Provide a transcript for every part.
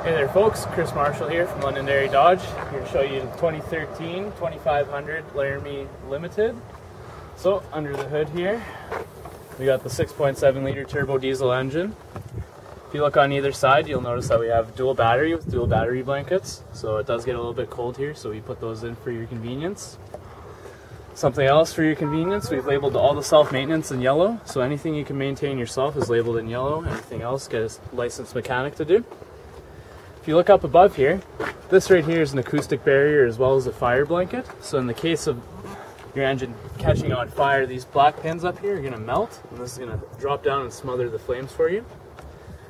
Hey there folks, Chris Marshall here from Londonderry Dodge. Here to show you the 2013 2500 Laramie Limited. So under the hood here, we got the 6.7 liter turbo diesel engine. If you look on either side, you'll notice that we have dual battery with dual battery blankets. So it does get a little bit cold here, so we put those in for your convenience. Something else for your convenience, we've labeled all the self-maintenance in yellow. So anything you can maintain yourself is labeled in yellow. Anything else, get a licensed mechanic to do. If you look up above here, this right here is an acoustic barrier as well as a fire blanket. So in the case of your engine catching on fire, these black pins up here are going to melt, and this is going to drop down and smother the flames for you.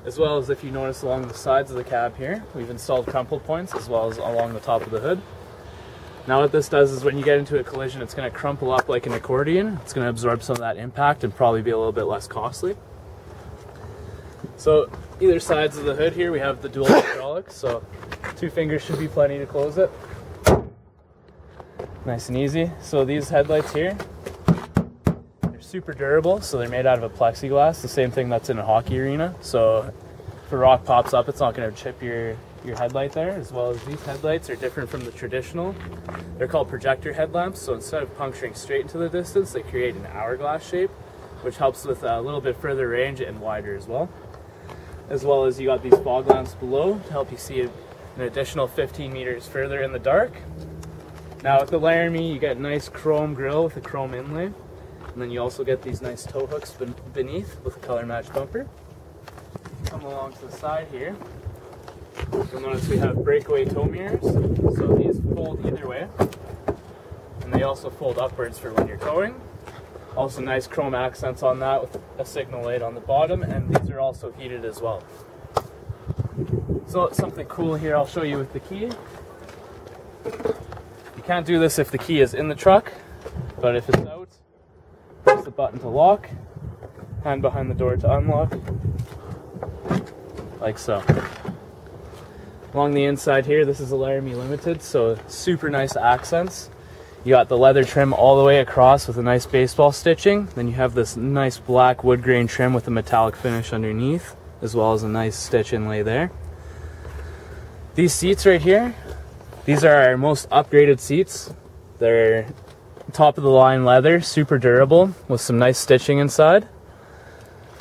As well as, if you notice along the sides of the cab here, we've installed crumple points as well as along the top of the hood. Now what this does is when you get into a collision, it's going to crumple up like an accordion. It's going to absorb some of that impact and probably be a little bit less costly. So either sides of the hood here we have the dual hydraulics, so 2 fingers should be plenty to close it. Nice and easy. So these headlights here, they're super durable, so they're made out of a plexiglass, the same thing that's in a hockey arena. So if a rock pops up, it's not going to chip your headlight there. As well as these headlights are different from the traditional. They're called projector headlamps, so instead of puncturing straight into the distance, they create an hourglass shape, which helps with a little bit further range and wider as well. As well as you got these fog lamps below to help you see an additional 15 meters further in the dark. Now with the Laramie, you get a nice chrome grille with a chrome inlay, and then you also get these nice tow hooks beneath with a color matched bumper. Come along to the side here, you'll notice we have breakaway tow mirrors, so these fold either way, and they also fold upwards for when you're towing. Also nice chrome accents on that with a signal light on the bottom, and these are also heated as well. So something cool here I'll show you with the key. You can't do this if the key is in the truck, but if it's out, press the button to lock, hand behind the door to unlock, like so. Along the inside here, this is a Laramie Limited, so super nice accents. You got the leather trim all the way across with a nice baseball stitching. Then you have this nice black wood grain trim with a metallic finish underneath, as well as a nice stitch inlay there. These seats right here, these are our most upgraded seats. They're top of the line leather, super durable, with some nice stitching inside.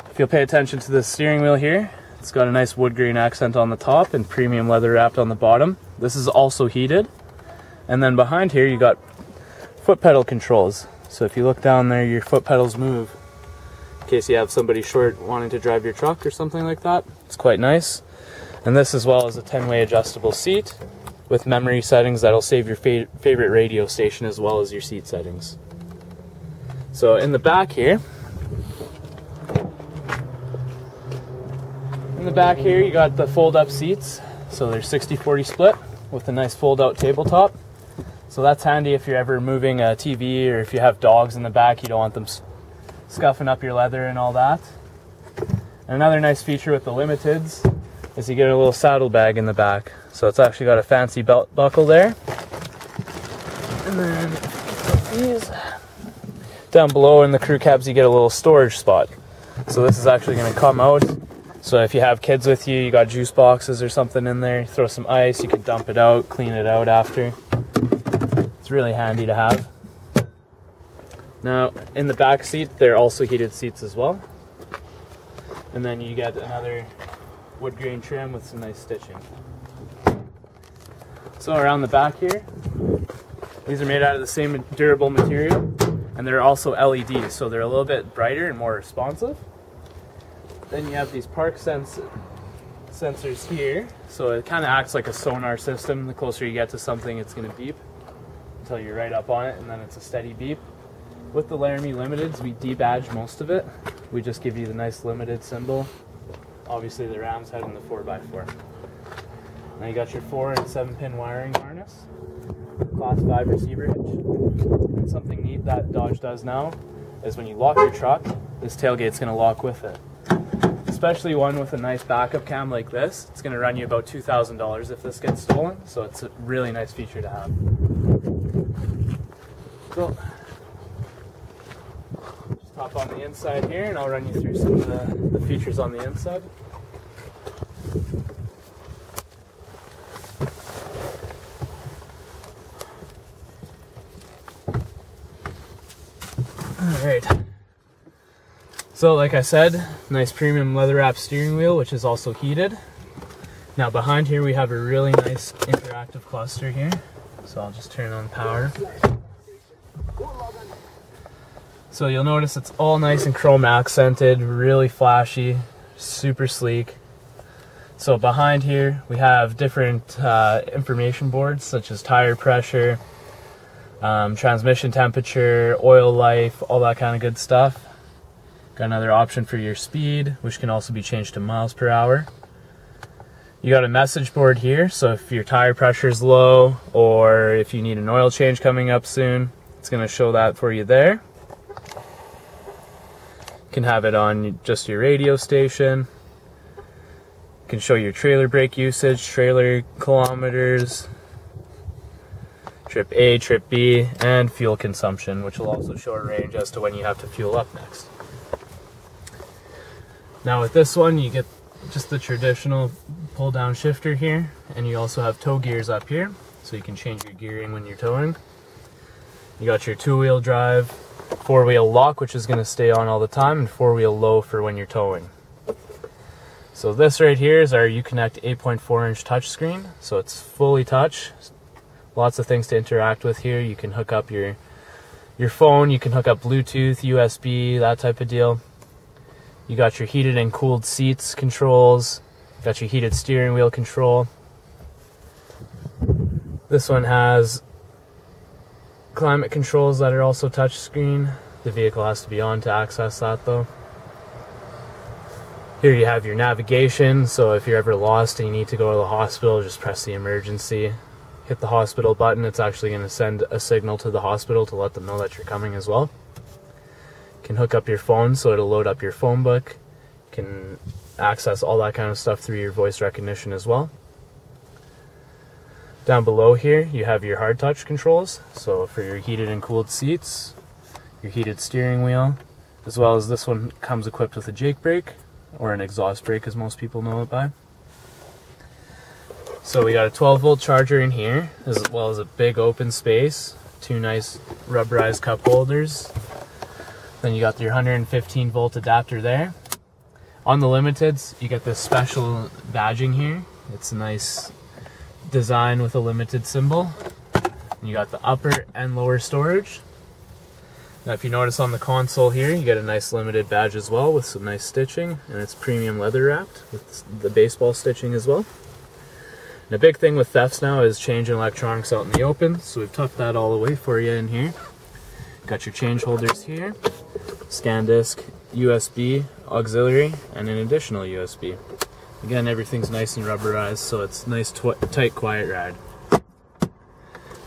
If you'll pay attention to the steering wheel here, it's got a nice wood grain accent on the top and premium leather wrapped on the bottom. This is also heated. And then behind here you got foot pedal controls. So if you look down there, your foot pedals move in case you have somebody short wanting to drive your truck or something like that. It's quite nice. And this, as well as a 10-way adjustable seat with memory settings that'll save your favorite radio station as well as your seat settings. So in the back here, you got the fold-up seats. So they're 60-40 split with a nice fold-out tabletop. So that's handy if you're ever moving a TV, or if you have dogs in the back, you don't want them scuffing up your leather and all that. And another nice feature with the Limiteds is you get a little saddle bag in the back. So it's actually got a fancy belt buckle there. And then these down below in the crew cabs, you get a little storage spot. So this is actually going to come out. So if you have kids with you, you got juice boxes or something in there, throw some ice, you can dump it out, clean it out after. It's really handy to have. Now, in the back seat, they're also heated seats as well. And then you get another wood grain trim with some nice stitching. So around the back here, these are made out of the same durable material, and they're also LEDs, so they're a little bit brighter and more responsive. Then you have these park sensors here, so it kind of acts like a sonar system. The closer you get to something, it's going to beep until you're right up on it, and then it's a steady beep. With the Laramie Limiteds, we debadge most of it. We just give you the nice Limited symbol. Obviously the Ram's head and the 4x4. Now you got your 4 and 7-pin wiring harness, class 5 receiver hitch. And something neat that Dodge does now is when you lock your truck, this tailgate's going to lock with it. Especially one with a nice backup cam like this. It's going to run you about $2,000 if this gets stolen, so it's a really nice feature to have. So, just hop on the inside here and I'll run you through some of the features on the inside. Alright. So like I said, nice premium leather wrap steering wheel, which is also heated. Now behind here we have a really nice interactive cluster here. So I'll just turn on power. So you'll notice it's all nice and chrome accented, really flashy, super sleek. So behind here we have different information boards such as tire pressure, transmission temperature, oil life, all that kind of good stuff. Got another option for your speed, which can also be changed to miles per hour. You got a message board here, so if your tire pressure is low or if you need an oil change coming up soon, it's going to show that for you there. You can have it on just your radio station. You can show your trailer brake usage, trailer kilometers, trip A, trip B, and fuel consumption, which will also show a range as to when you have to fuel up next. Now with this one, you get just the traditional pull down shifter here, and you also have tow gears up here, so you can change your gearing when you're towing. You got your 2-wheel drive, 4-wheel lock, which is going to stay on all the time, and 4-wheel low for when you're towing. So this right here is our Uconnect 8.4-inch touchscreen, so it's fully touch. Lots of things to interact with here. You can hook up your phone, you can hook up Bluetooth, USB, that type of deal. You got your heated and cooled seats controls, got your heated steering wheel control. This one has climate controls that are also touchscreen. The vehicle has to be on to access that though. Here you have your navigation, so if you're ever lost and you need to go to the hospital, just press the emergency. Hit the hospital button, it's actually going to send a signal to the hospital to let them know that you're coming as well. You can hook up your phone, so it'll load up your phone book. You can access all that kind of stuff through your voice recognition as well. Down below here you have your hard touch controls, so for your heated and cooled seats, your heated steering wheel, as well as this one comes equipped with a jake brake, or an exhaust brake as most people know it by. So we got a 12-volt charger in here, as well as a big open space, 2 nice rubberized cup holders. Then you got your 115-volt adapter there. On the Limiteds, you get this special badging here. It's a nice design with a limited symbol. You got the upper and lower storage. Now if you notice on the console here, you get a nice limited badge as well with some nice stitching, and it's premium leather wrapped with the baseball stitching as well. And a big thing with thefts now is changing electronics out in the open, so we've tucked that all away for you in here. Got your change holders here, scan disc, USB, auxiliary, and an additional USB. Again, everything's nice and rubberized, so it's nice, tight, quiet ride.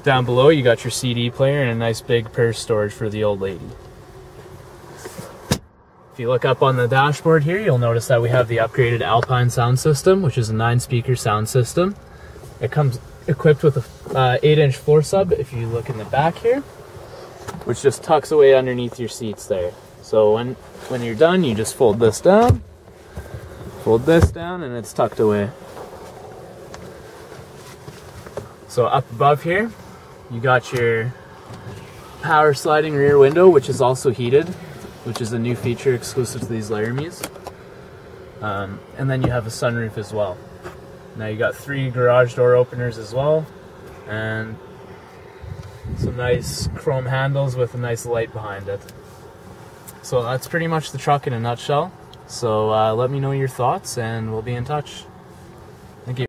Down below, you got your CD player and a nice big purse storage for the old lady. If you look up on the dashboard here, you'll notice that we have the upgraded Alpine sound system, which is a 9-speaker sound system. It comes equipped with a 8-inch floor sub, if you look in the back here, which just tucks away underneath your seats there. So when you're done, you just fold this down, and it's tucked away. So up above here, you got your power sliding rear window, which is also heated, which is a new feature exclusive to these Laramies. And then you have a sunroof as well. Now you got 3 garage door openers as well, and some nice chrome handles with a nice light behind it. So that's pretty much the truck in a nutshell. So let me know your thoughts and we'll be in touch. Thank you.